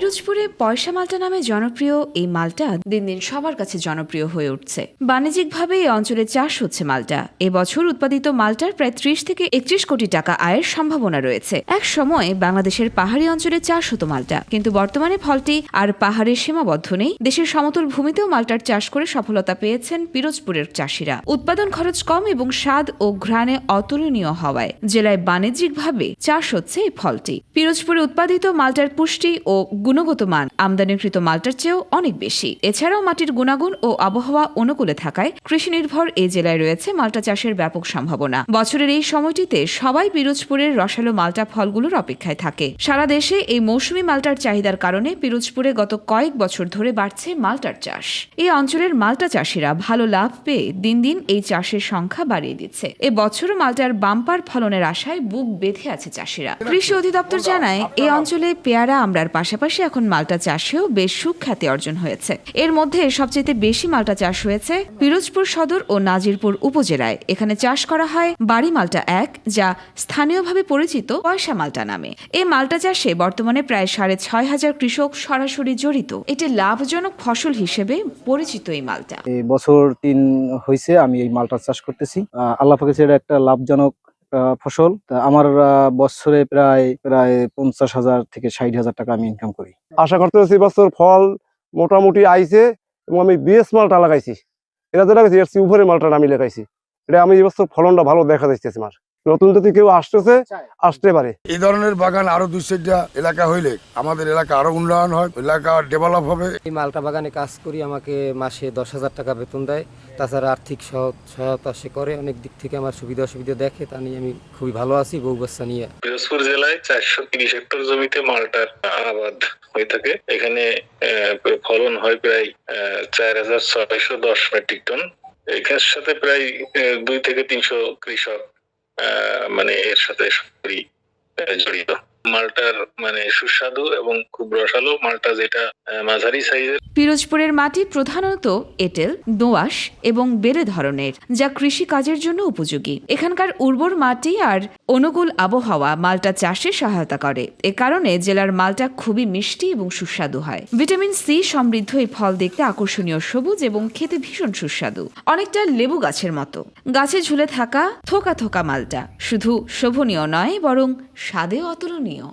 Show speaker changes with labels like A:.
A: পিরোজপুরে পয়সা মালটা নামে জনপ্রিয় এই মালটা দিন দিন সবার কাছে জনপ্রিয় হয়ে উঠছে। বাণিজ্যিকভাবে এই অঞ্চলে চাষ হচ্ছে মালটা। এবছর উৎপাদিত মালটার প্রায় 30 থেকে 31 কোটি টাকা আয়ের সম্ভাবনা রয়েছে। এক সময় বাংলাদেশের পাহাড়ি অঞ্চলে চাষ হতো মালটা, কিন্তু বর্তমানে ফলটি আর পাহাড়ে সীমাবদ্ধ নেই। দেশের সমতল ভূমিতেও মালটার চাষ করে সফলতা পেয়েছেন পিরোজপুরের চাষিরা। উৎপাদন খরচ কম এবং স্বাদ ও ঘ্রাণে অতুলনীয় হওয়ায় জেলায় বাণিজ্যিকভাবে চাষ হচ্ছে এই ফলটি। পিরোজপুরে উৎপাদিত মালটার পুষ্টি ও গুণগত মান আমদানিকৃত মালটার চেয়েও অনেক বেশি। এছাড়াও মাটির গুণাগুণ ও আবহাওয়া অনুকূলে থাকায় কৃষি নির্ভর এই জেলায় রয়েছে মালটা চাষের ব্যাপক সম্ভাবনা। বছরের এই সময়টিতে সবাই পিরোজপুরের রসালো মালটা ফলগুলোর অপেক্ষায় থাকে। সারা দেশে এই মৌসুমী মালটার চাহিদার কারণে পিরোজপুরে গত কয়েক বছর ধরে বাড়ছে মালটার চাষ। এই অঞ্চলের মালটা চাষিরা ভালো লাভ পেয়ে দিন দিন এই চাষের সংখ্যা বাড়িয়ে দিচ্ছে। এ বছরও মালটার বাম্পার ফলনের আশায় বুক বেঁধে আছে চাষিরা। কৃষি অধিদপ্তর জানায়, এই অঞ্চলে পেয়ারা আমড়ার পাশাপাশি এখন মালটা চাষেও বেশ সুখ্যাতি অর্জন হয়েছে। এর মধ্যে সবচেয়ে বেশি মালটা চাষ হয়েছে পিরোজপুর সদর ও নাজিরপুর উপজেলায়। এখানে চাষ করা হয় বাড়ি মালটা 1, যা স্থানীয়ভাবে পরিচিত পয়সা মালটা নামে। এই মালটা চাষে বর্তমানে প্রায় 6,500 কৃষক সরাসরি জড়িত। এটি লাভজনক ফসল হিসেবে পরিচিত এই মালটা।
B: এই বছর 3 হয়েছে আমি এই মালটা চাষ করতেছি। আল্লাহ পাকের এটা একটা লাভজনক ফসল। আমার বছরে প্রায় 50,000 থেকে 60,000 টাকা আমি ইনকাম করি।
C: আশা করতেছি বছর ফল মোটামুটি আইছে এবং আমি বিএস মালটা লাগাইছি। এটা যেটা লাগাইছি এর উপরে মালটা আমি লাগাইছি। এটা আমি এই বছর ফলনটা ভালো দেখা যাইতেছে। আমার নতুন যদি কেউ আসতে পারে।
D: এই ধরনের বাগান আরো 2-4টা এলাকা হইলে আমাদের এলাকা আরো উন্নয়ন হয়, এলাকা ডেভেলপ হবে।
E: এই মালটা বাগানে কাজ করি, আমাকে মাসে 10,000 টাকা বেতন দেয়। তাছাড়া আর্থিক সহায়তা সে করে, অনেক দিক থেকে আমার সুবিধা অসুবিধা দেখে। তা নিয়ে আমি খুবই ভালো আছি বউ বাচ্চা নিয়ে।
F: পিরোজপুর জেলায় 430 হেক্টর জমিতে মালটার আবাদ হয়ে থাকে। এখানে ফলন হয় প্রায় 4,610 মেট্রিক টন। এখানে সাথে প্রায় 2 থেকে 300 কৃষক এর সাথে জড়িত। মালটার সুস্বাদু এবং খুব রসালো মালটা, যেটা মাঝারি সাইজের।
A: পিরোজপুরের মাটি প্রধানত এঁটেল, দোআঁশ এবং বেলে ধরনের, যা কৃষি কাজের জন্য উপযোগী। এখানকার উর্বর মাটি আর অনুকূল আবহাওয়া মালটা চাষে সহায়তা করে। এ কারণে জেলার মালটা খুবই মিষ্টি এবং সুস্বাদু হয়। ভিটামিন সি সমৃদ্ধ এই ফল দেখতে আকর্ষণীয় সবুজ এবং খেতে ভীষণ সুস্বাদু, অনেকটা লেবু গাছের মতো। গাছে ঝুলে থাকা থোকা থোকা মালটা শুধু শোভনীয় নয়, বরং স্বাদেও অতুলনীয়।